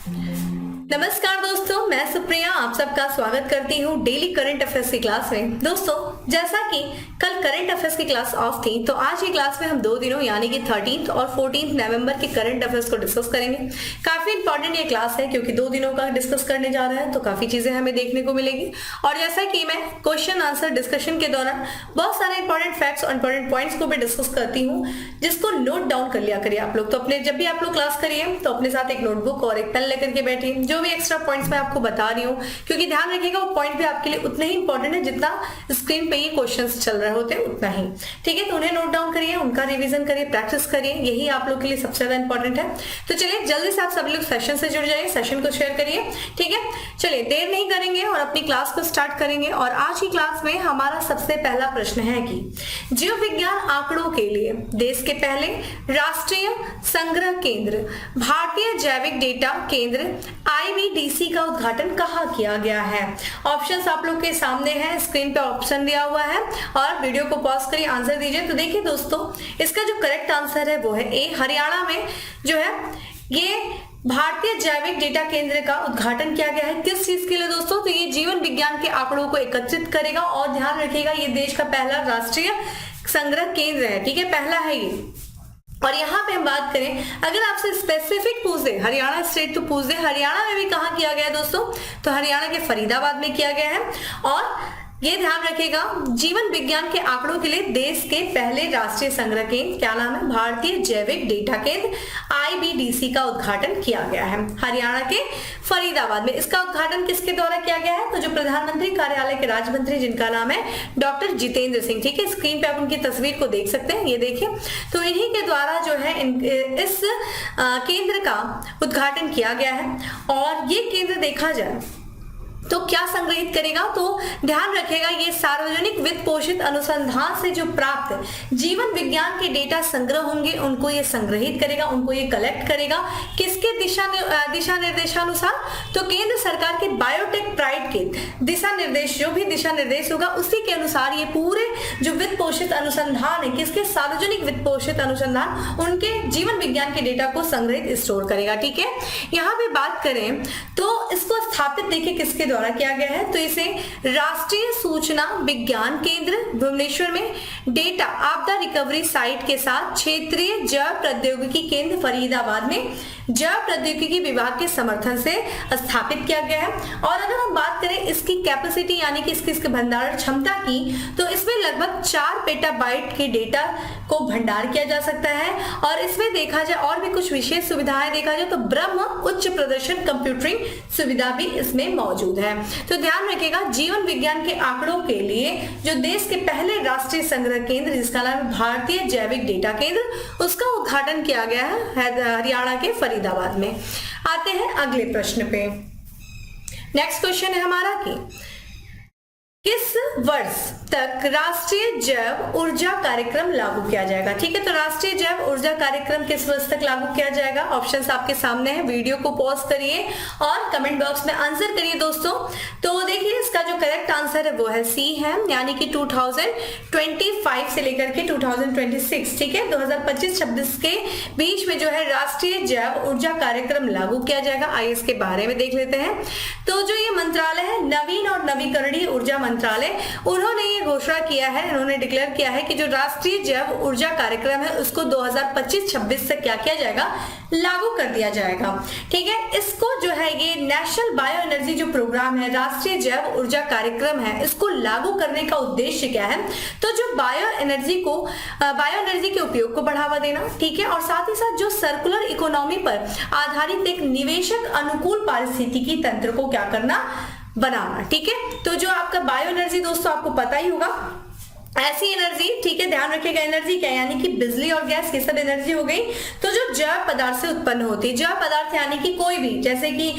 नमस्कार दोस्तों, मैं सुप्रिया आप सबका स्वागत करती हूँ डेली करंट अफेयर्स की क्लास में। दोस्तों, जैसा कि कल करंट अफेयर्स की क्लास ऑफ थी, तो आज की क्लास में हम 2 दिनों यानी कि 13 और 14 नवंबर के करंट अफेयर्स को डिस्कस करेंगे। काफी इंपॉर्टेंट ये क्लास है क्योंकि 2 दिनों का डिस्कस करने जा रहे हैं, तो काफी चीजें हमें देखने को मिलेगी। और जैसा कि मैं क्वेश्चन आंसर डिस्कशन के दौरान बहुत सारे इंपॉर्टेंट फैक्ट्स और इंपॉर्टेंट पॉइंट्स को भी डिस्कस करती हूँ, जिसको नोट डाउन कर लिया करिए आप लोग। तो अपने जब भी आप लोग क्लास करिए तो अपने साथ एक नोटबुक और एक पेन लेकर के बैठिए। जो भी एक्स्ट्रा पॉइंट्स मैं आपको बता रही हूँ, क्योंकि ध्यान रखिएगा वो पॉइंट भी आपके लिए उतना ही इंपॉर्टेंट है जितना स्क्रीन पे ये क्वेश्चंस चल रहे होते हैं उतना ही। ठीक है, तो उन्हें नोट डाउन करिए, उनका रिवीजन करिए, प्रैक्टिस करिए, यही आप लोग के लिए सबसे ज्यादा इंपॉर्टेंट है। तो चलिए जल्दी से आप सभी लोग सेशन से जुड़ जाइए, सेशन को शेयर करिए। ठीक है, चलिए देर नहीं करेंगे और अपनी क्लास को स्टार्ट करेंगे। और आज की क्लास में हमारा सबसे पहला प्रश्न है कि जीव विज्ञान आंकड़ों के लिए देश के पहले राष्ट्रीय संग्रह केंद्र भारतीय जैविक डेटा केंद्र IBDC का उद्घाटन कहाँ किया गया है। ऑप्शंस आप लोग के सामने हैं, स्क्रीन पे ऑप्शन दिया हुआ है और वीडियो को पॉज करिए, आंसर दीजिए। तो देखिए दोस्तों, इसका जो करेक्ट आंसर है वो है ए, हरियाणा में जो है ये भारतीय जैविक डेटा केंद्र का उद्घाटन किया गया है। किस चीज के लिए दोस्तों? तो ये जीवन विज्ञान के आंकड़ों को एकत्रित करेगा और ध्यान रखिएगा ये देश का पहला राष्ट्रीय संग्रह केंद्र है। ठीक है, पहला है ये। और यहाँ पे हम बात करें, अगर आपसे स्पेसिफिक पूछ दे, हरियाणा स्टेट तो पूछ दे, हरियाणा में भी कहाँ किया गया है दोस्तों? तो हरियाणा के फरीदाबाद में किया गया है। और ये ध्यान रखिएगा, जीवन विज्ञान के आंकड़ों के लिए देश के पहले राष्ट्रीय संग्रह केंद्र, क्या नाम है? भारतीय जैविक डेटा केंद्र IBDC का उद्घाटन किया गया है हरियाणा के फरीदाबाद में। इसका उद्घाटन किसके द्वारा किया गया है? तो जो प्रधानमंत्री कार्यालय के राज्य मंत्री, जिनका नाम है डॉक्टर जितेंद्र सिंह। ठीक है, स्क्रीन पे आप उनकी तस्वीर को देख सकते हैं, ये देखिए। तो इन्हीं के द्वारा जो है इस केंद्र का उद्घाटन किया गया है। और ये केंद्र देखा जाए तो क्या संग्रहित करेगा? तो ध्यान रखिएगा ये सार्वजनिक वित्त पोषित अनुसंधान से जो प्राप्त जीवन विज्ञान के डेटा संग्रह होंगे उनको ये संग्रहित करेगा, उनको ये कलेक्ट करेगा। किसके दिशा निर्देशानुसार? तो केंद्र सरकार के बायोटेक प्राइड के दिशा निर्देश, जो भी दिशा निर्देश होगा उसी के अनुसार ये पूरे जो वित्त पोषित अनुसंधान है, किसके? सार्वजनिक वित्त पोषित अनुसंधान, उनके जीवन विज्ञान के डेटा को संग्रहित स्टोर करेगा। ठीक है, यहाँ पे बात करें तो इसको स्थापित देखिए किसके द्वारा किया गया है? तो इसे राष्ट्रीय सूचना विज्ञान केंद्र भुवनेश्वर में डेटा आपदा रिकवरी साइट के साथ क्षेत्रीय जैव प्रौद्योगिकी केंद्र फरीदाबाद में जैव प्रौद्योगिकी विभाग के समर्थन से स्थापित किया गया है। और अगर हम बात करें इसकी कैपेसिटी यानी कि इसकी भंडारण क्षमता की, तो इसमें लगभग 4 पेटाबाइट के डेटा को भंडार किया जा सकता है। और इसमें देखा जाए और भी कुछ विशेष सुविधाएं देखा जाए तो ब्रह्म उच्च प्रदर्शन कंप्यूटरिंग सुविधा भी इसमें मौजूद है। तो ध्यान रखिएगा, जीवन विज्ञान के आंकड़ों के लिए जो देश के पहले राष्ट्रीय संग्रह केंद्र, जिसका नाम है भारतीय जैविक डेटा केंद्र, उसका उद्घाटन किया गया है हरियाणा के फरीदाबाद में। आते हैं अगले प्रश्न पे। नेक्स्ट क्वेश्चन है हमारा कि किस वर्ष तक राष्ट्रीय जैव ऊर्जा कार्यक्रम लागू किया जाएगा? ठीक है, तो राष्ट्रीय जैव ऊर्जा कार्यक्रम किस वर्ष तक लागू किया जाएगा? ऑप्शंस आपके सामने है, वीडियो को पॉज करिए और कमेंट बॉक्स में आंसर करिए दोस्तों। तो देखिए इसका जो करेक्ट आंसर है वो है सी है, यानी कि 2025 से लेकर के 2026। ठीक है, 2025-26 के बीच में जो है राष्ट्रीय जैव ऊर्जा कार्यक्रम लागू किया जाएगा। आइए इसके बारे में देख लेते हैं। तो जो ये मंत्रालय है, नवीन और नवीकरणीय ऊर्जा मंत्रालय, उन्होंने ये घोषणा किया है, उन्होंने डिक्लेयर किया है कि जो राष्ट्रीय जैव ऊर्जा कार्यक्रम है उसको 2025-26 से क्या किया जाएगा? लागू कर दिया जाएगा। ठीक है, इसको जो है ये नेशनल बायो एनर्जी जो प्रोग्राम है, राष्ट्रीय जैव ऊर्जा कार्यक्रम है, इसको लागू करने का उद्देश्य क्या है? तो जो बायो एनर्जी के उपयोग को बढ़ावा देना। ठीक है, और साथ ही साथ जो सर्कुलर इकोनॉमी पर आधारित एक निवेशक अनुकूल पारिस्थितिकी तंत्र को क्या करना? बनाना। ठीक है, तो जो आपका बायो एनर्जी दोस्तों आपको पता ही होगा, ऐसी एनर्जी, ठीक है, ध्यान रखिएगा एनर्जी क्या, यानी कि बिजली और गैस, ये सब एनर्जी हो गई। तो जो जैव पदार्थ से उत्पन्न होती है, जैव पदार्थ यानी कि कोई भी, जैसे कि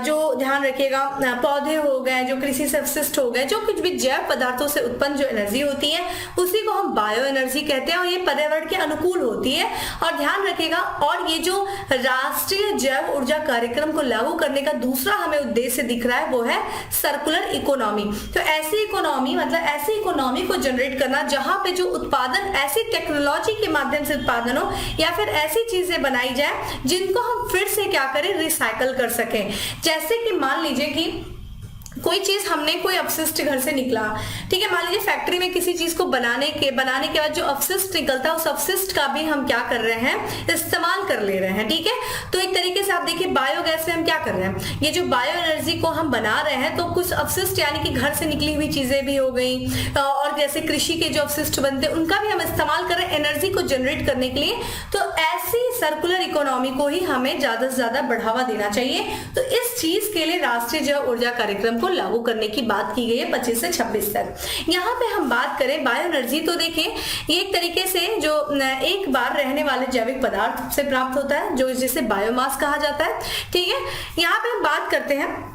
जो ध्यान रखिएगा पौधे हो गए, जो कृषि से अपशिष्ट हो गए, जो कुछ भी जैव पदार्थों से उत्पन्न जो एनर्जी होती है उसी को हम बायो एनर्जी कहते हैं। और ये पर्यावरण के अनुकूल होती है। और ध्यान रखिएगा, और ये जो राष्ट्रीय जैव ऊर्जा कार्यक्रम को लागू करने का दूसरा हमें उद्देश्य दिख रहा है वो है सर्कुलर इकोनॉमी। तो ऐसी इकोनॉमी, मतलब ऐसी इकोनॉमी को जनरेट करना जहां पे जो उत्पादन ऐसी टेक्नोलॉजी के माध्यम से उत्पादन हो या फिर ऐसी चीजें बनाई जाए जिनको हम फिर से क्या करें, रिसाइकल कर सकें। जैसे कि मान लीजिए कि कोई चीज हमने कोई अपशिष्ट घर से निकला, ठीक है, मान लीजिए फैक्ट्री में किसी चीज को बनाने के बाद जो अपशिष्ट निकलता है उस अपशिष्ट का भी हम क्या कर रहे हैं, इस्तेमाल कर ले रहे हैं। ठीक है, तो एक तरीके से आप देखिए बायोगैस से हम क्या कर रहे हैं, ये जो बायो एनर्जी को हम बना रहे हैं तो कुछ अपशिष्ट यानी कि घर से निकली हुई चीजें भी हो गई और जैसे कृषि के जो अपशिष्ट बनते हैं उनका भी हम इस्तेमाल कर रहे हैं एनर्जी को जनरेट करने के लिए। तो ऐसी सर्कुलर इकोनॉमी को ही हमें ज्यादा से ज्यादा बढ़ावा देना चाहिए। तो इस चीज के लिए राष्ट्रीय जैव ऊर्जा कार्यक्रम को लागू करने की बात की गई है 25 से 26 तक। यहाँ पे हम बात करें बायो एनर्जी, तो देखिए ये एक तरीके से जो एक बार रहने वाले जैविक पदार्थ से प्राप्त होता है जो जिसे बायोमास कहा जाता है। ठीक है, यहाँ पे हम बात करते हैं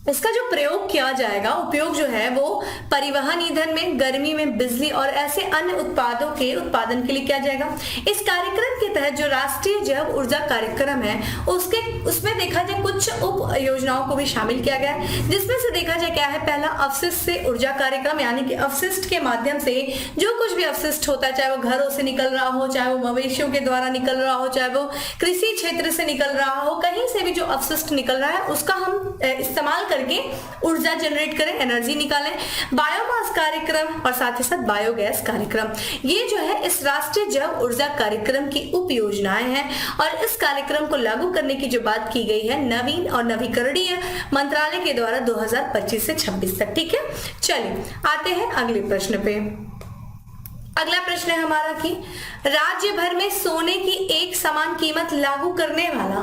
इसका जो प्रयोग किया जाएगा, उपयोग जो है वो परिवहन ईंधन में, गर्मी में बिजली और ऐसे अन्य उत्पादों के उत्पादन के लिए किया जाएगा। इस कार्यक्रम के तहत जो राष्ट्रीय जैव ऊर्जा कार्यक्रम है उसमें देखा जाए कुछ उप योजनाओं को भी शामिल किया गया है, जिसमें से देखा जाए क्या है, पहला अवशिष्ट से ऊर्जा कार्यक्रम, यानी कि अवशिष्ट के माध्यम से जो कुछ भी अवशिष्ट होता है, चाहे वो घरों से निकल रहा हो, चाहे वो मवेशियों के द्वारा निकल रहा हो, चाहे वो कृषि क्षेत्र से निकल रहा हो, कहीं से भी जो अवशिष्ट निकल रहा है उसका हम इस्तेमाल करके ऊर्जा जनरेट करें, एनर्जी निकालें। बायोमास कार्यक्रम और साथ ही साथ बायोगैस कार्यक्रम, ये जो है इस राष्ट्रीय जैव ऊर्जा कार्यक्रम की उप योजनाएं हैं और इस कार्यक्रम को लागू करने की जो बात की गई है नवीन और नवीकरणीय मंत्रालय के द्वारा 2025 से 26 तक। ठीक है, चलिए आते हैं अगले प्रश्न पे। अगला प्रश्न है हमारा कि राज्य भर में सोने की एक समान कीमत लागू करने वाला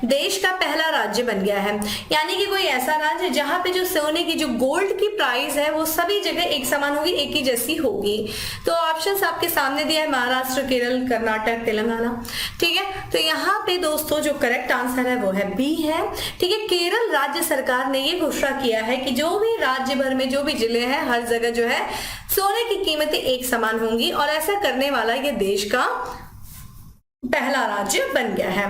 देश का पहला राज्य बन गया है। यानी कि कोई ऐसा राज्य जहां पे जो सोने की जो गोल्ड की प्राइस है वो सभी जगह एक समान होगी, एक ही जैसी होगी। तो ऑप्शंस आपके सामने दिया है, महाराष्ट्र, केरल, कर्नाटक, तेलंगाना। ठीक है, तो यहाँ पे दोस्तों जो करेक्ट आंसर है वो है बी है। ठीक है, केरल राज्य सरकार ने ये घोषणा किया है कि जो भी राज्य भर में जो भी जिले हैं हर जगह जो है सोने की कीमतें एक समान होंगी और ऐसा करने वाला ये देश का पहला राज्य बन गया है।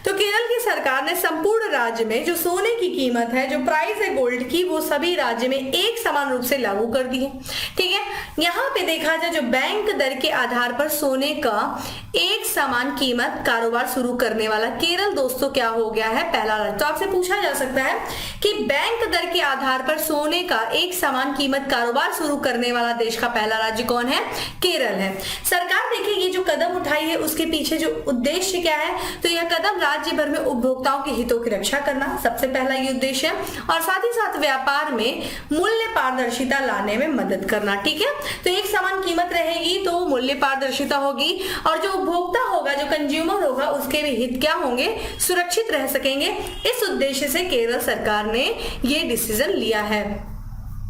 तो केरल की सरकार ने संपूर्ण राज्य में जो सोने की कीमत है, जो प्राइस है गोल्ड की, वो सभी राज्य में एक समान रूप से लागू कर दी है। ठीक है, यहाँ पे देखा जाए जो बैंक दर के आधार पर सोने का एक समान कीमत कारोबार शुरू करने वाला केरल दोस्तों क्या हो गया है, पहला राज्य। तो आपसे पूछा जा सकता है कि बैंक दर के आधार पर सोने का एक समान कीमत कारोबार शुरू करने वाला देश का पहला राज्य कौन है, केरल है। सरकार देखिए ये जो कदम उठाई है उसके पीछे जो उद्देश्य क्या है, तो यह कदम राज्य भर में उपभोक्ताओं के हितों की रक्षा करना सबसे पहला ये उद्देश्य है और साथ ही साथ व्यापार में मूल्य पारदर्शिता लाने में मदद करना। ठीक है, तो एक समान कीमत रहेगी तो मूल्य पारदर्शिता होगी और जो उपभोक्ता होगा, जो कंज्यूमर होगा, उसके भी हित क्या होंगे, सुरक्षित रह सकेंगे। इस उद्देश्य से केरल सरकार ने ये डिसीजन लिया है।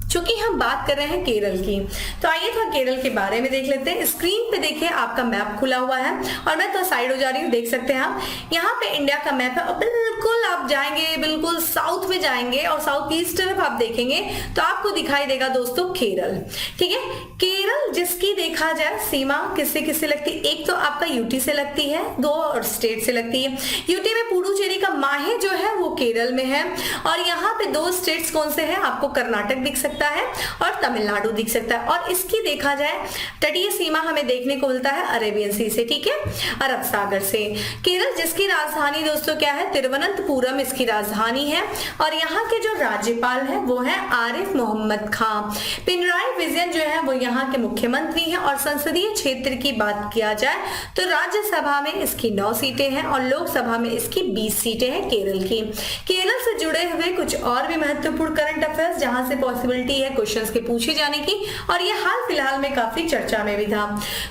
चूंकि हम बात कर रहे हैं केरल की, तो आइए थोड़ा केरल के बारे में देख लेते हैं। स्क्रीन पे देखिए आपका मैप खुला हुआ है और मैं तो साइड हो जा रही हूँ, देख सकते हैं आप यहाँ पे इंडिया का मैप है और बिल्कुल आप जाएंगे, बिल्कुल साउथ में जाएंगे और साउथ ईस्ट तरफ आप देखेंगे तो आपको दिखाई देगा दोस्तों केरल। ठीक है, केरल जिसकी देखा जाए सीमा किससे किससे लगती है, एक तो आपका यूटी से लगती है, दो और स्टेट से लगती है। यूटी में पुडुचेरी का माहे जो है वो केरल में है और यहाँ पे दो स्टेट्स कौन से हैं, आपको कर्नाटक दिख सकता है और तमिलनाडु दिख सकता है। और इसकी देखा जाए तटीय सीमा हमें देखने को मिलता है अरेबियन सी से, ठीक है, अरब सागर से। केरल जिसकी राजधानी दोस्तों क्या है, तिरुवनंतपुरम इसकी राजधानी है और यहाँ के जो राज्यपाल है वो है आरिफ मोहम्मद खान। पिनराई विजयन जो है वो यहाँ के मुख्यमंत्री हैं और संसदीय क्षेत्र की बात किया जाए तो राज्यसभा में इसकी 9 सीटें हैं और लोकसभा में इसकी 20 सीटें हैं केरल की। केरल से जुड़े हुए कुछ और भी महत्वपूर्ण करंट अफेयर्स जहां से पॉसिबिलिटी है क्वेश्चंस के पूछे जाने की और ये हाल फिलहाल में काफी चर्चा में भी था।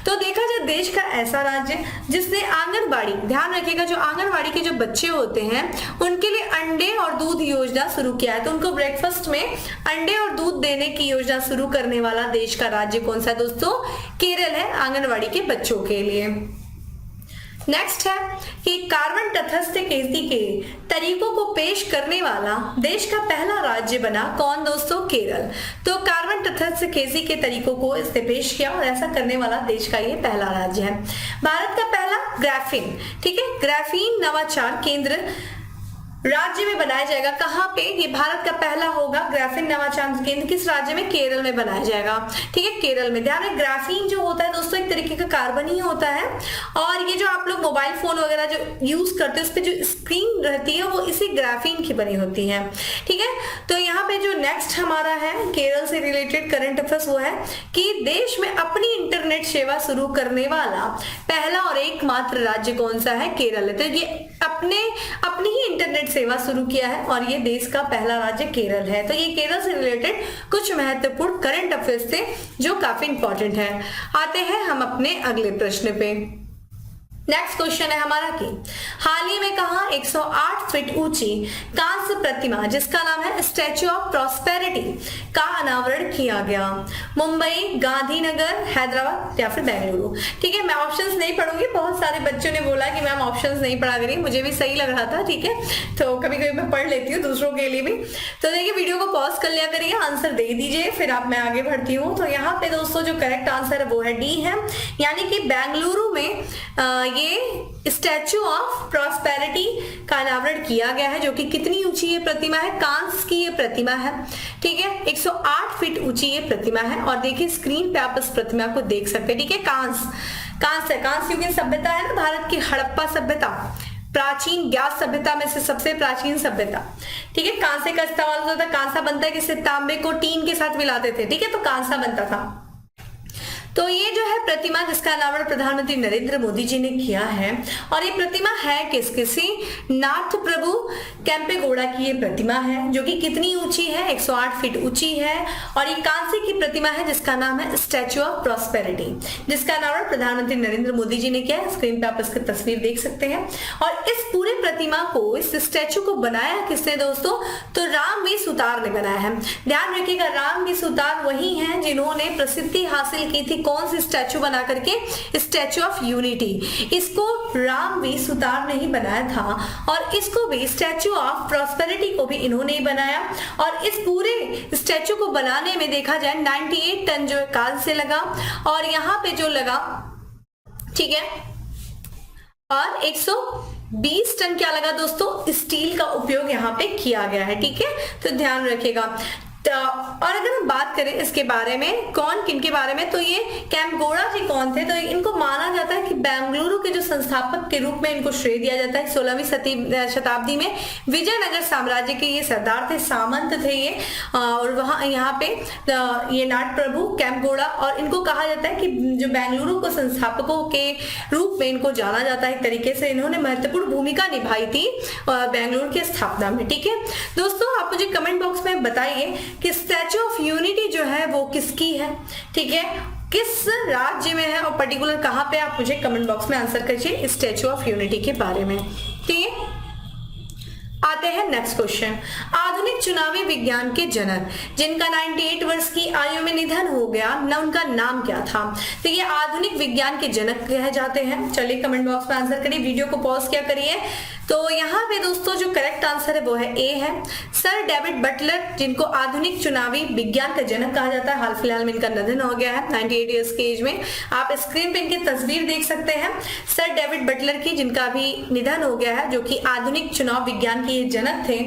तो देखा जाए देश का ऐसा राज्य जिसने आंगनबाड़ी, ध्यान रखिएगा, जो आंगनबाड़ी के जो बच्चे होते हैं उनके लिए अंडे और दूध योजना शुरू किया है। तो उनको ब्रेकफास्ट में अंडे और दूध देने की योजना शुरू करने वाला देश का राज्य कौन सा दोस्तों, केरल है, आंगनबाड़ी के बच्चों के लिए। नेक्स्ट है कि कार्बन तटस्थ खेती के तरीकों को पेश करने वाला देश का पहला राज्य बना कौन दोस्तों, केरल। तो कार्बन तटस्थ खेती के तरीकों को इसने पेश किया और ऐसा करने वाला देश का ये पहला राज्य है। भारत का पहला ग्राफीन, ठीक है, ग्राफीन नवाचार केंद्र राज्य में बनाया जाएगा। कहाँ पे? ये भारत का पहला होगा ग्राफीन नवाचार केंद्र किस राज्य में? केरल में बनाया जाएगा। ठीक है, केरल में। ध्यान रहे ग्राफीन जो होता है दोस्तों एक तरीके का कार्बन ही होता है, और ये जो आप लोग मोबाइल फोन वगैरह जो यूज करते हैं उस पे जो स्क्रीन रहती है वो इसी ग्राफीन की बनी होती है। ठीक है, तो यहाँ पे जो नेक्स्ट हमारा है केरल से रिलेटेड करंट अफेयर्स वो है कि देश में अपनी इंटरनेट सेवा शुरू करने वाला पहला और एकमात्र राज्य कौन सा है? केरल है। तो ये अपनी ही इंटरनेट सेवा शुरू किया है और ये देश का पहला राज्य केरल है। तो ये केरल से रिलेटेड कुछ महत्वपूर्ण करंट अफेयर्स थे जो काफी इंपॉर्टेंट है। आते हैं हम अपने अगले प्रश्न पे। नेक्स्ट क्वेश्चन है हमारा कि हाल ही में कहा 108 फीट ऊंची कांस्य प्रतिमा जिसका नाम है स्टैच्यू ऑफ प्रॉस्पेरिटी का अनावरण किया गया? मुंबई, गांधीनगर, हैदराबाद या फिर बेंगलुरु? ठीक है, मैं ऑप्शंस नहीं पढ़ूंगी। बहुत सारे बच्चों ने बोला कि मैम ऑप्शंस नहीं पढ़ा करिए, मुझे भी सही लग रहा था। ठीक है, तो कभी कभी मैं पढ़ लेती हूँ दूसरों के लिए भी। तो देखिए वीडियो को पॉज कर लिया करिए, आंसर दे दीजिए, फिर आप मैं आगे बढ़ती हूँ। तो यहाँ पे दोस्तों जो करेक्ट आंसर है वो है डी है, यानी कि बेंगलुरु में ये स्टैच्यू ऑफ प्रॉस्पेरिटी का अनावरण किया गया है, जो कि कितनी ऊंची ये प्रतिमा है? कांस्य की ये प्रतिमा है। ठीक है, 108 फीट ऊंची ये प्रतिमा है और देखिए स्क्रीन पे आप इस प्रतिमा को देख सकते हैं। ठीक है, कांस्य युगीन सभ्यता है ना भारत की, हड़प्पा सभ्यता प्राचीन ज्ञात सभ्यता में से सबसे प्राचीन सभ्यता। ठीक है, कांसे का इस्तेमाल होता था। कांसा बनता है किससे? तांबे को टीन के साथ मिलाते थे। ठीक है, तो कांसा बनता था। तो ये जो है प्रतिमा जिसका अनावरण प्रधानमंत्री नरेंद्र मोदी जी ने किया है, और ये प्रतिमा है किसी नाथ प्रभु केम्पेगौड़ा की ये प्रतिमा है, जो कि कितनी ऊंची है? 108 फीट ऊंची है, और ये कांसे की प्रतिमा है जिसका नाम है स्टैच्यू ऑफ प्रॉस्पेरिटी, जिसका अनावरण प्रधानमंत्री नरेंद्र मोदी जी ने किया है। स्क्रीन पे आप इसकी तस्वीर देख सकते हैं। और इस पूरे प्रतिमा को, इस स्टैच्यू को बनाया किसने दोस्तों? तो रामवी सुतार ने बनाया है। ध्यान रखिएगा, रामवी सुतार वही हैं जिन्होंने प्रसिद्धि हासिल की थी कौन सी स्टैच्यू बना करके? Statue of unity. इसको रामवी सुतार ने ही बनाया था, और इसको भी स्टैच्यू ऑफ प्रॉस्पेरिटी को भी इन्होंने ही बनाया। और इस पूरे स्टैच्यू को बनाने में देखा जाए 98 टन जो कांस्य लगा, और यहाँ पे जो लगा, ठीक है, और 120 टन क्या लगा दोस्तों? स्टील का उपयोग यहाँ पे किया गया है। ठीक है, तो ध्यान रखिएगा। और अगर हम बात करें इसके बारे में, कौन किन के बारे में, तो ये केम्पेगौड़ा जी कौन थे? तो इनको माना जाता है कि बेंगलुरु के जो संस्थापक के रूप में इनको श्रेय दिया जाता है। 16वीं शताब्दी में विजयनगर साम्राज्य के ये सरदार थे, सामंत थे ये, और वहां यहाँ पे ये नाथ प्रभु केम्पेगौड़ा, और इनको कहा जाता है कि जो बेंगलुरु को संस्थापकों के रूप में इनको जाना जाता है। एक तरीके से इन्होंने महत्वपूर्ण भूमिका निभाई थी बेंगलुरु की स्थापना में। ठीक है दोस्तों, आप मुझे कमेंट बॉक्स में बताइए कि स्टैच्यू ऑफ यूनिटी जो है वो किसकी है? ठीक है, किस राज्य में है और पर्टिकुलर कहां पे? आप मुझे कमेंट बॉक्स में आंसर कीजिए स्टैच्यू ऑफ यूनिटी के बारे में। ठीक है, आते हैं नेक्स्ट क्वेश्चन। आधुनिक चुनावी विज्ञान के जनक जिनका 98 वर्ष की आयु में निधन हो गया, न उनका नाम क्या था? तो ये आधुनिक विज्ञान के जनक कहे जाते हैं। चलिए कमेंट बॉक्स में आंसर करिए, वीडियो को पॉज क्या करिए। तो यहाँ पे दोस्तों जो करेक्ट आंसर है वो है ए है, सर डेविड बटलर, जिनको आधुनिक चुनावी विज्ञान का जनक कहा जाता है। हाल फिलहाल में इनका निधन हो गया है 98 ईयर्स की एज में। आप स्क्रीन पे इनकी तस्वीर देख सकते हैं सर डेविड बटलर की, जिनका भी निधन हो गया है, जो कि आधुनिक चुनाव विज्ञान के जनक थे।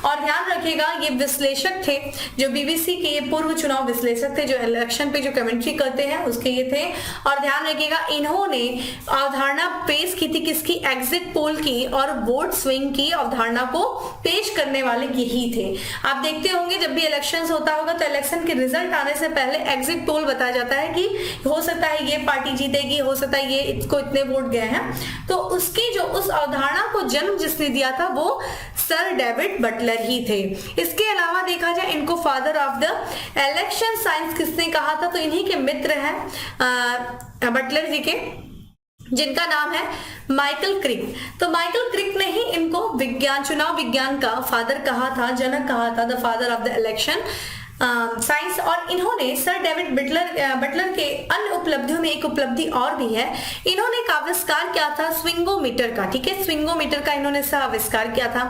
और ध्यान रखिएगा ये विश्लेषक थे, जो बीबीसी के ये पूर्व चुनाव विश्लेषक थे, जो इलेक्शन पे जो कमेंट्री करते हैं उसके ये थे। और ध्यान रखिएगा इन्होंने अवधारणा पेश की थी किसकी? एग्जिट पोल की, और वोट स्विंग की अवधारणा को पेश करने वाले यही थे। आप देखते होंगे जब भी इलेक्शंस होता होगा तो इलेक्शन के रिजल्ट आने से पहले एग्जिट पोल बताया जाता है कि हो सकता है ये पार्टी जीतेगी, हो सकता है ये इसको इतने वोट गए हैं। तो उसकी जो उस अवधारणा को जन्म जिसने दिया था वो सर डेविड बटलर ही थे। इसके अलावा देखा जाए इनको father of the election science किसने कहा था? तो इन्हीं के मित्र हैं बटलर जी के, जिनका नाम है माइकल क्रिक। तो माइकल क्रिक ने ही इनको विज्ञान, चुनाव विज्ञान का फादर कहा था, जनक कहा था, the father of the election science. और इन्होंने सर डेविड बटलर के अन्य उपलब्धियों में एक उपलब्धि और भी है, इन्होंने एक आविष्कार किया था स्विंगोमीटर का। ठीक है, स्विंगोमीटर का इन्होंने आविष्कार किया था,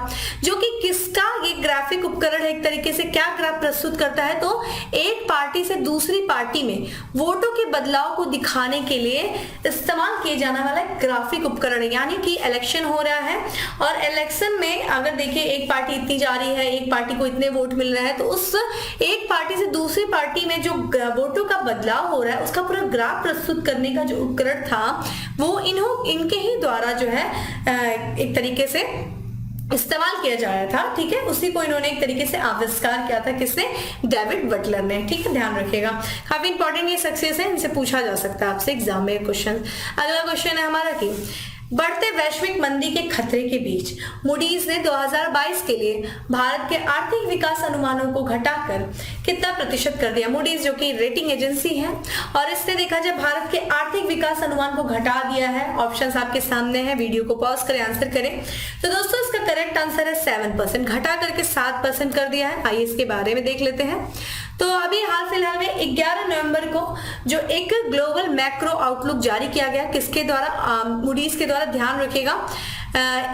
जो कि किसका? ये ग्राफिक उपकरण है एक तरीके से, क्या ग्राफ प्रस्तुत करता है, तो एक पार्टी से दूसरी पार्टी में वोटों के बदलाव को दिखाने के लिए इस्तेमाल किए जाने वाला ग्राफिक उपकरण है। यानी कि इलेक्शन हो रहा है और इलेक्शन में अगर देखिए एक पार्टी इतनी जा रही है, एक पार्टी को इतने वोट मिल रहे हैं, तो उस एक पार्टी से दूसरी पार्टी में जो वोटों का बदलाव हो रहा है उसका पूरा ग्राफ प्रस्तुत करने का जो उपकरण था वो इनके ही द्वारा जो है एक तरीके से इस्तेमाल किया जा रहा था। ठीक है, उसी को इन्होंने एक तरीके से आविष्कार किया था, किसने, डेविड बटलर ने। ठीक है, ध्यान रखिएगा, काफी इंपॉर्टेंट ये सक्सेस है, इनसे पूछा जा सकता है आपसे एग्जाम में क्वेश्चन। अगला क्वेश्चन है हमारा कि बढ़ते वैश्विक मंदी के खतरे के बीच मूडीज ने 2022 के लिए भारत के आर्थिक विकास अनुमानों को घटाकर कितना प्रतिशत कर दिया। मूडीज जो कि रेटिंग एजेंसी है और इसने देखा जाए भारत के आर्थिक विकास अनुमान को घटा दिया है। ऑप्शंस आपके सामने है, वीडियो को पॉज करें, आंसर करें। तो दोस्तों इसका करेक्ट आंसर है 7%, घटा करके 7% कर दिया है। आइए इसके बारे में देख लेते हैं। तो अभी हाल फिलहाल में 11 नवंबर को जो एक ग्लोबल मैक्रो आउटलुक जारी किया गया, किसके द्वारा, मूडीज के द्वारा, ध्यान रखिएगा,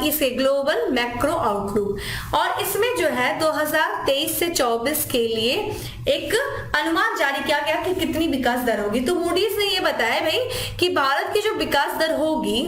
इसे ग्लोबल मैक्रो आउटलुक। और इसमें जो है 2023 से 24 के लिए एक अनुमान जारी किया गया कि कितनी विकास दर होगी। तो मूडीज ने ये बताया भाई कि भारत की जो विकास दर होगी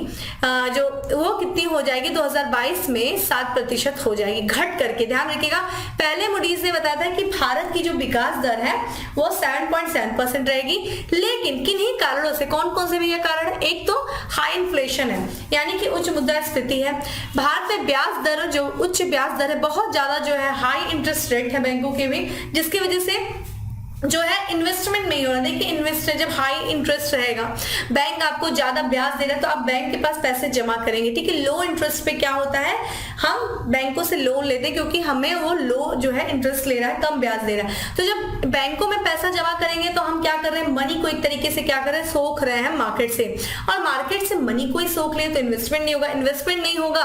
जो वो कितनी हो जाएगी 2022 में 7% हो जाएगी, घट करके। ध्यान रखिएगा, पहले मूडीज ने बताया था कि भारत की जो विकास दर है वो 7.7% रहेगी, लेकिन किन्हीं कारणों से, कौन कौन से भैया कारण है, एक तो हाई इन्फ्लेशन है यानी कि उच्च मुद्रास्फीति है, भारत में ब्याज दर, जो उच्च ब्याज दर है, बहुत ज्यादा जो है हाई इंटरेस्ट रेट है बैंकों के भी, जिसकी वजह से जो है इन्वेस्टमेंट नहीं हो रहा। देखिए इन्वेस्टर, जब हाई इंटरेस्ट रहेगा, बैंक आपको ज्यादा ब्याज दे रहा है तो आप बैंक के पास पैसे जमा करेंगे। ठीक है, लो इंटरेस्ट पे क्या होता है, हम बैंकों से लोन लेते हैं क्योंकि हमें वो लो जो है इंटरेस्ट ले रहा है, कम ब्याज दे रहा है। तो जब बैंकों में पैसा जमा करेंगे तो हम क्या कर रहे हैं, मनी को एक तरीके से क्या कर रहे हैं, सोख रहे हैं मार्केट से, और मार्केट से मनी को ही सोख ले तो इन्वेस्टमेंट नहीं होगा, इन्वेस्टमेंट नहीं होगा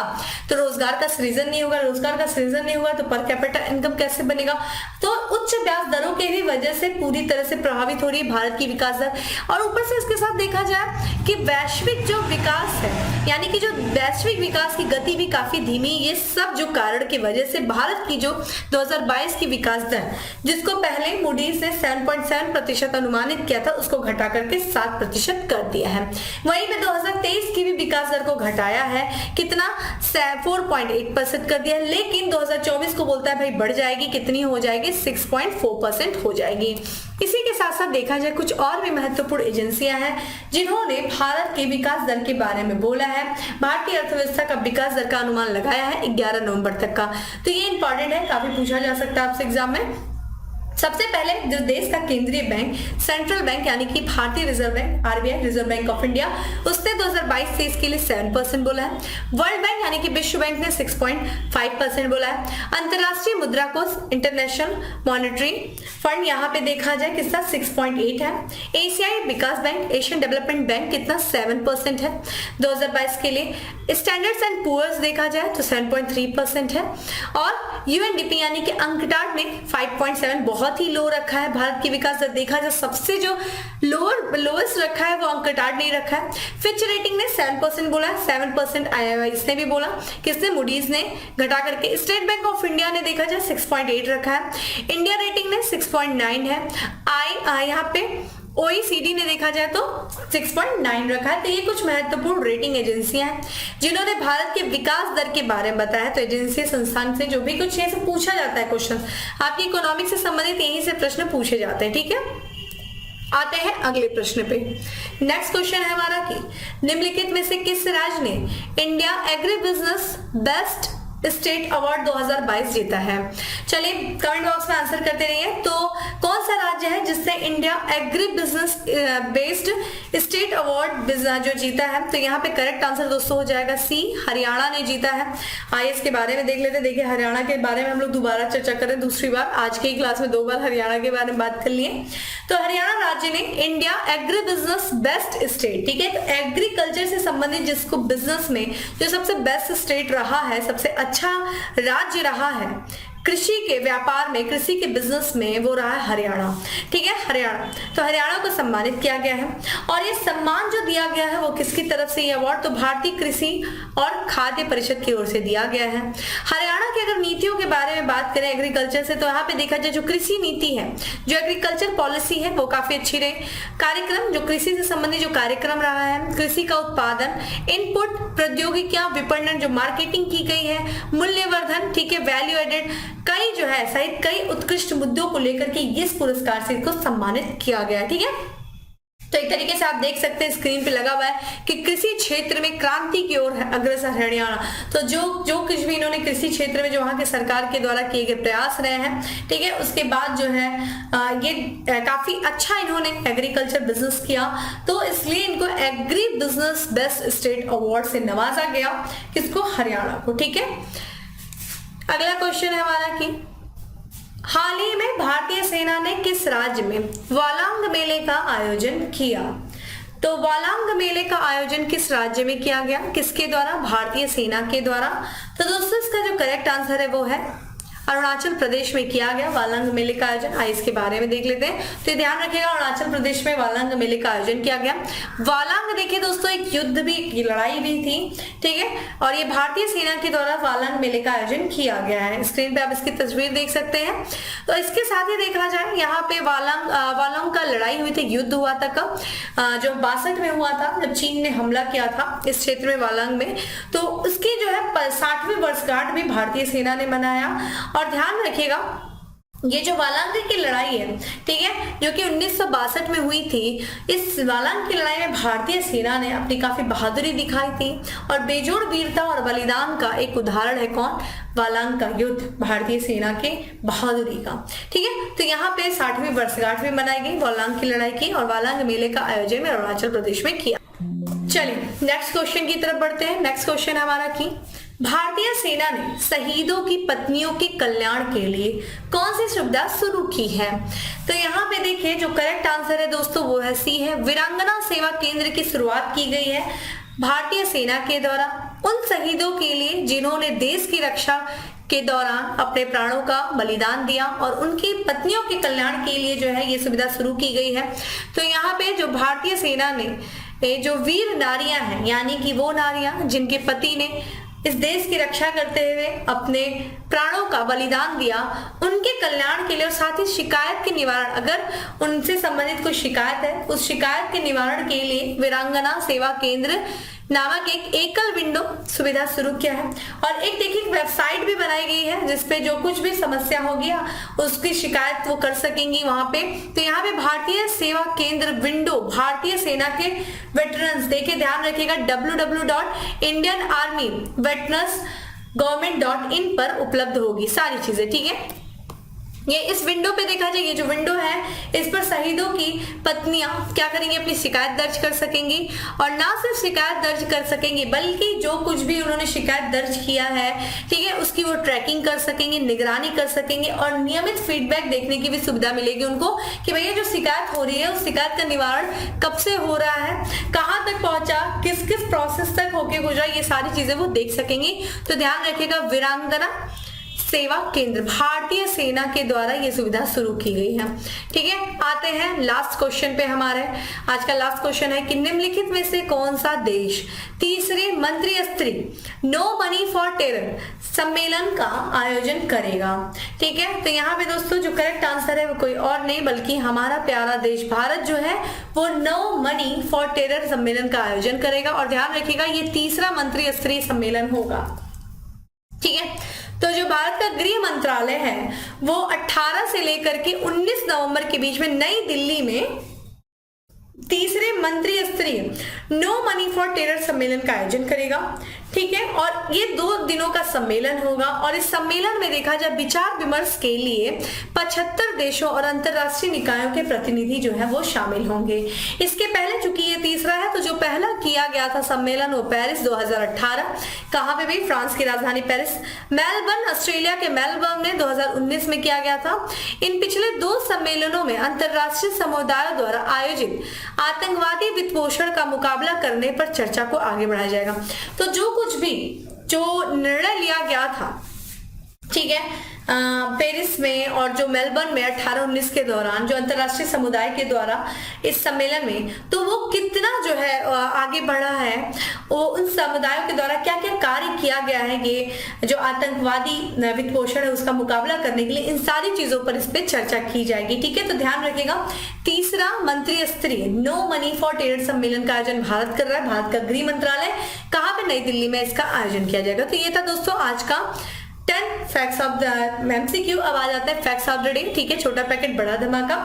तो रोजगार का सृजन नहीं होगा, रोजगार का सृजन नहीं होगा तो पर कैपिटा इनकम कैसे बनेगा। तो उच्च ब्याज दरों के भी वजह से पूरी तरह से प्रभावित हो रही है भारत की विकास दर। और ऊपर से इसके साथ देखा जाए कि वैश्विक जो विकास है, यानी कि जो वैश्विक विकास की गति भी काफी धीमी, ये सब जो कारण की वजह से भारत की जो 2022 की विकास दर, जिसको पहले मूडीज ने 7.7% अनुमानित किया था, उसको घटा करके 7% कर दिया है। वहीं पे 2023 की भी विकास दर को घटाया है, कितना, 4.8% कर दिया है, लेकिन 2024 को बोलता है भाई बढ़ जाएगी, कितनी हो जाएगी, 6.4% हो जाएगी। इसी के साथ साथ देखा जाए कुछ और भी महत्वपूर्ण एजेंसियां हैं जिन्होंने भारत के विकास दर के बारे में बोला है, भारतीय अर्थव्यवस्था का विकास दर का अनुमान लगाया है 11 नवंबर तक का। तो ये इंपॉर्टेंट है, काफी पूछा जा सकता है आपसे एग्जाम में। सबसे पहले जो देश का केंद्रीय बैंक, सेंट्रल बैंक यानी कि भारतीय reserve bank, RBI, reserve bank of India, उसने 2022-23 के लिए 7% बोला है। वर्ल्ड बैंक यानी कि विश्व बैंक ने 6.5% बोला है। अंतरराष्ट्रीय मुद्रा कोष, इंटरनेशनल मॉनेटरी फंड, यहाँ पे देखा जाए कितना 6.8 है। एशियाई विकास बैंक, एशियन डेवलपमेंट बैंक कितना 7% है 2022 के लिए। स्टैंडर्ड्स एंड पुअर्स देखा जाए तो 7.3% है। और यूएनडीपी यानी कि अंकटाड ने 5.7, बहुत ही लो रखा है। भारत की विकास दर देखा जाए सबसे जो लोएस्ट रखा है वो अंकटाड नहीं रखा है। फिच रेटिंग ने 7% बोला है, 7% इसने भी बोला, किसने, मूडीज ने, घटा करके। स्टेट बैंक ऑफ इंडिया ने देखा जाए 6.8 रखा है। इंडिया रेटिंग ने 6.9 है। यहाँ पे OECD ने देखा जाए तो 6.9 रखा है। तो ये कुछ महत्वपूर्ण रेटिंग एजेंसियां हैं जिन्होंने भारत के विकास दर के बारे में बताया। तो एजेंसी संस्थान से जो भी कुछ ये से पूछा जाता है क्वेश्चन, आपकी इकोनॉमिक्स से संबंधित यहीं से प्रश्न पूछे जाते हैं। ठीक है, आते हैं अगले प्रश्न पे। नेक्स्ट क्वेश्चन है हमारा कि निम्नलिखित में से किस राज्य ने India agri business best state award 2022 जीता है। चलिए कमेंट बॉक्स में आंसर करते रहिए। तो कौन सा राज्य है जिसने India agri business based state award जो जीता है। तो यहाँ पे करेक्ट आंसर दोस्तों हो जाएगा सी, हरियाणा ने जीता है। आइए इसके बारे में देख लेते हैं। देखिए हरियाणा के बारे में हम लोग दोबारा चर्चा करें, दूसरी बार, आज की क्लास में 2 बार हरियाणा के बारे में बात कर लिए। तो हरियाणा राज्य ने India agri business best state, ठीक है, तो एग्रीकल्चर से संबंधित जिसको बिजनेस में जो सबसे बेस्ट स्टेट रहा है, सबसे अच्छा राज्य रहा है, कृषि के व्यापार में, कृषि के बिजनेस में वो रहा है हरियाणा। ठीक है, हरियाणा, तो हरियाणा को सम्मानित किया गया है। और ये सम्मान जो दिया गया है वो किसकी तरफ से, ये अवार्ड तो भारतीय कृषि और खाद्य परिषद की ओर से दिया गया है। हरियाणा की अगर नीतियों के बारे में बात करें एग्रीकल्चर से, तो यहाँ पे देखा जाए जो कृषि नीति है, जो एग्रीकल्चर पॉलिसी है वो काफी अच्छी रही। कार्यक्रम जो कृषि से संबंधित जो कार्यक्रम रहा है, कृषि का उत्पादन, इनपुट, प्रौद्योगिकियां, विपणन, जो मार्केटिंग की गई है, मूल्यवर्धन, ठीक है, वैल्यू एडेड, कई जो है सहित कई उत्कृष्ट मुद्दों को लेकर के इस पुरस्कार से इसको सम्मानित किया गया है। ठीक है, तो एक तरीके से आप देख सकते हैं स्क्रीन पे लगा हुआ है कि कृषि क्षेत्र में क्रांति की ओर अग्रसर हरियाणा। तो जो कुछ भी इन्होंने कृषि क्षेत्र में जो वहां के सरकार के द्वारा किए गए प्रयास रहे हैं, ठीक है, उसके बाद जो है ये काफी अच्छा इन्होंने एग्रीकल्चर बिजनेस किया, तो इसलिए इनको agri business best state award से नवाजा गया। किसको, हरियाणा को। ठीक है, अगला क्वेश्चन है हमारा कि हाल ही में भारतीय सेना ने किस राज्य में वालांग मेले का आयोजन किया। तो वालांग मेले का आयोजन किस राज्य में किया गया, किसके द्वारा, भारतीय सेना के द्वारा। तो दोस्तों इसका जो करेक्ट आंसर है वो है अरुणाचल प्रदेश में किया गया वालांग मेले का आयोजन। आइए इसके बारे में देख लेते हैं। तो ध्यान रखिएगा, अरुणाचल प्रदेश में वालांग मेले का आयोजन किया गया। वालांग देखिए दोस्तों एक युद्ध भी, लड़ाई भी थी, ठीक है, और ये भारतीय सेना के द्वारा वालांग मेले का आयोजन किया गया है। स्क्रीन पे आप इसकी तस्वीर देख सकते हैं। तो इसके साथ ही देखा जाए यहाँ पे वालांग का लड़ाई हुई थी, युद्ध हुआ था कब, जो 62 में हुआ था, जब चीन ने हमला किया था इस क्षेत्र में वालांग में। तो उसकी जो है 60वीं वर्षगांठ भी भारतीय सेना ने मनाया। और ध्यान रखिएगा ये जो वालांग की लड़ाई है, ठीक है, जो कि 1962 में हुई थी, इस वालांग की लड़ाई में भारतीय सेना ने अपनी काफी बहादुरी दिखाई थी और बेजोड़ वीरता और बलिदान का एक उदाहरण है कौन, वालांग का युद्ध, भारतीय सेना के बहादुरी का। ठीक है, तो यहाँ पे 60वीं वर्षगांठ भी मनाई गई वालांग की लड़ाई की, और वालांग मेले का आयोजन में अरुणाचल प्रदेश में किया। चलिए नेक्स्ट क्वेश्चन की तरफ बढ़ते हैं। नेक्स्ट क्वेश्चन हमारा की भारतीय सेना ने शहीदों की पत्नियों के कल्याण के लिए कौन सी सुविधा शुरू की है। तो यहाँ पे देखिए जो करेक्ट आंसर है दोस्तों वो है सी है, वीरांगना सेवा केंद्र की शुरुआत की गई है भारतीय सेना के द्वारा उन शहीदों के लिए जिन्होंने देश की रक्षा के दौरान अपने प्राणों का बलिदान दिया, और उनकी पत्नियों के कल्याण के लिए जो है ये सुविधा शुरू की गई है। तो यहाँ पे जो भारतीय सेना ने जो वीर नारियां हैं, यानी कि वो नारियां जिनके पति ने इस देश की रक्षा करते हुए अपने प्राणों का बलिदान दिया, उनके कल्याण के लिए, और साथ ही शिकायत के निवारण, अगर उनसे संबंधित कोई शिकायत है उस शिकायत के निवारण के लिए वीरांगना सेवा केंद्र नामक एक एकल विंडो सुविधा शुरू किया है। और एक देखिए वेबसाइट भी बनाई गई है जिसपे जो कुछ भी समस्या होगी उसकी शिकायत वो कर सकेंगी वहां पे। तो यहाँ पे भारतीय सेवा केंद्र विंडो भारतीय सेना के वेटरन्स, देखिए ध्यान रखिएगा www.indianarmyveterans.government.in पर उपलब्ध होगी सारी चीजें। ठीक है, ये इस विंडो पे देखा जाए, ये जो विंडो है इस पर शहीदों की पत्नियां क्या करेंगी, अपनी शिकायत दर्ज कर सकेंगी, और ना सिर्फ शिकायत दर्ज कर सकेंगी बल्कि जो कुछ भी उन्होंने शिकायत दर्ज किया है, ठीक है, उसकी वो ट्रैकिंग कर सकेंगे, निगरानी कर सकेंगे, और नियमित फीडबैक देखने की भी सुविधा मिलेगी उनको कि भैया जो शिकायत हो रही है उस शिकायत का निवारण कब से हो रहा है, कहाँ तक पहुंचा, किस किस प्रोसेस तक होके गुजरा, ये सारी चीजें वो देख सकेंगी। तो ध्यान रखिएगा वीरांगना सेवा केंद्र भारतीय सेना के द्वारा ये सुविधा शुरू की गई है। ठीक है, आते हैं लास्ट क्वेश्चन पे। हमारे आज का लास्ट क्वेश्चन है कि निम्नलिखित में से कौन सा देश तीसरे मंत्री स्तरीय नो मनी फॉर टेरर सम्मेलन का आयोजन करेगा। ठीक है, तो यहाँ पे दोस्तों जो करेक्ट आंसर है वो कोई और नहीं बल्कि हमारा प्यारा देश भारत जो है वो नो मनी फॉर टेरर सम्मेलन का आयोजन करेगा। और ध्यान रखिएगा ये तीसरा मंत्री स्तरीय सम्मेलन होगा। ठीक है, तो जो भारत का गृह मंत्रालय है वो 18 से लेकर के 19 नवंबर के बीच में नई दिल्ली में तीसरे मंत्री स्तरीय नो मनी फॉर टेरर सम्मेलन का आयोजन करेगा। ठीक है, और ये 2 दिनों का सम्मेलन होगा, और इस सम्मेलन में देखा जाए विचार विमर्श के लिए 75 देशों और अंतरराष्ट्रीय निकायों के प्रतिनिधि जो है वो शामिल होंगे। इसके पहले चूंकि ये तीसरा है तो जो पहला किया गया था सम्मेलन वो पेरिस 2018, कहाँ पे भी, फ्रांस की राजधानी पेरिस, मेलबर्न ऑस्ट्रेलिया के मेलबर्न में 2019 में किया गया था। इन पिछले 2 सम्मेलनों में अंतरराष्ट्रीय समुदाय द्वारा आयोजित आतंकवादी वित्तपोषण का मुकाबला करने पर चर्चा को आगे बढ़ाया जाएगा। तो जो कुछ भी जो निर्णय लिया गया था ठीक है। पेरिस में और जो मेलबर्न में 18-19 के दौरान जो अंतरराष्ट्रीय समुदाय के द्वारा इस सम्मेलन में, तो वो कितना जो है आगे बढ़ा है, वो उन समुदायों के द्वारा क्या क्या कार्य किया गया है, ये जो आतंकवादी वित्त पोषण है उसका मुकाबला करने के लिए, इन सारी चीजों पर इस पे चर्चा की जाएगी। ठीक है, तो ध्यान रखिएगा। तीसरा मंत्री स्तरीय नो मनी फॉर टेरर सम्मेलन का आयोजन भारत कर रहा है। भारत का गृह मंत्रालय, कहां पे? नई दिल्ली में इसका आयोजन किया जाएगा। तो ये था दोस्तों आज का 10 फैक्ट्स ऑफ द एमसीक्यू। अब आ जाता है फैक्ट्स ऑफ द डे। ठीक है, छोटा पैकेट बड़ा धमाका,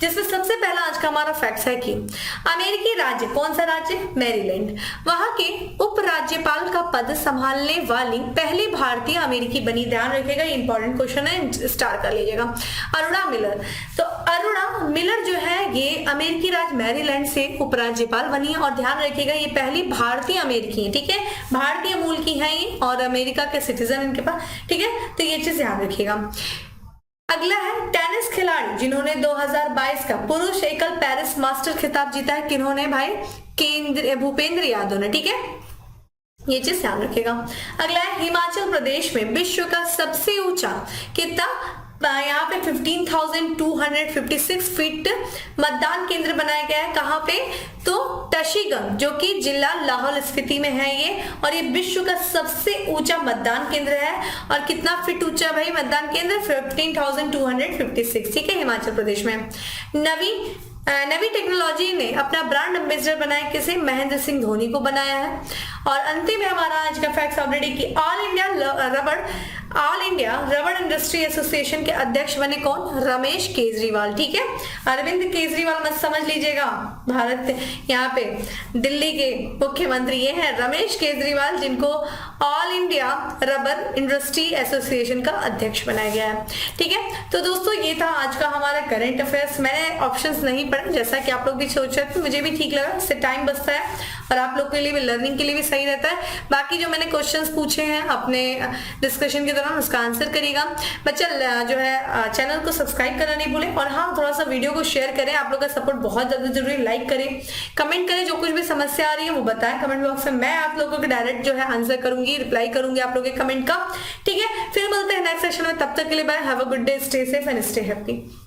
जिसमें सबसे पहला आज का हमारा फैक्ट्स है कि अमेरिकी राज्य, कौन सा राज्य? मैरीलैंड, वहां के उपराज्यपाल का पद संभालने वाली पहली भारतीय अमेरिकी बनी। ध्यान रखिएगा, ये इंपॉर्टेंट क्वेश्चन है, स्टार कर लीजिएगा। अरुणा मिलर। तो अरुणा मिलर जो है ये अमेरिकी राज्य मैरीलैंड से उपराज्यपाल बनी है, और ध्यान रखिएगा ये पहली भारतीय अमेरिकी है। ठीक है, भारतीय मूल की है ये और अमेरिका के सिटीजन इनके पास। ठीक है, तो ये चीज ध्यान रखिएगा। अगला है टेनिस खिलाड़ी जिन्होंने 2022 का पुरुष एकल पेरिस मास्टर खिताब जीता है। किन्होंने भाई? भूपेंद्र यादव ने। ठीक है, ये चीज ध्यान रखिएगा। अगला है हिमाचल प्रदेश में विश्व का सबसे ऊंचा, कितना? यहाँ पे 15,256 फीट मतदान केंद्र बनाया गया है। कहाँ पे? तो टशीगंग, जो कि जिला लाहौल स्पीति में है ये, और ये विश्व का सबसे ऊंचा मतदान केंद्र है। और कितना फीट ऊंचा भाई मतदान केंद्र? 15,256। ठीक है, हिमाचल प्रदेश में। नवी टेक्नोलॉजी ने अपना ब्रांड एम्बेसडर बनाया, किसे? महेंद्र सिंह धोनी को बनाया है। और अंतिम है हमारा आज का फैक्ट्स ऑफ द डे की ऑल इंडिया रबड़ इंडस्ट्री एसोसिएशन के अध्यक्ष बने कौन? रमेश केजरीवाल। ठीक है, अरविंद केजरीवाल मत समझ लीजिएगा, भारत यहाँ पे दिल्ली के मुख्यमंत्री ये हैं रमेश केजरीवाल, जिनको all India rubber industry association का अध्यक्ष बनाया गया है। ठीक है, तो दोस्तों ये था आज का हमारा करंट अफेयर्स। मैंने ऑप्शंस नहीं पढ़े, जैसा कि आप लोग भी सोच रहे थे, मुझे भी ठीक लगा, इससे टाइम बचता है और आप लोग के लिए भी, लर्निंग के लिए भी सही रहता है। बाकी जो मैंने क्वेश्चंस पूछे हैं अपने डिस्कशन के दौरान उसका आंसर करिएगा। बच्चा जो है चैनल को सब्सक्राइब करना नहीं भूलें, और हाँ थोड़ा सा वीडियो को शेयर करें, आप लोग का सपोर्ट बहुत ज्यादा जरूरी। लाइक करें, कमेंट करें, जो कुछ भी समस्या आ रही है वो बताएं कमेंट बॉक्स में, मैं आप लोगों को डायरेक्ट जो है आंसर करूंगी, रिप्लाई करूंगी आप लोगों के कमेंट का। ठीक है, फिर मिलते हैं नेक्स्ट सेशन में, तब तक के लिए bye, have a good day, stay safe and stay happy.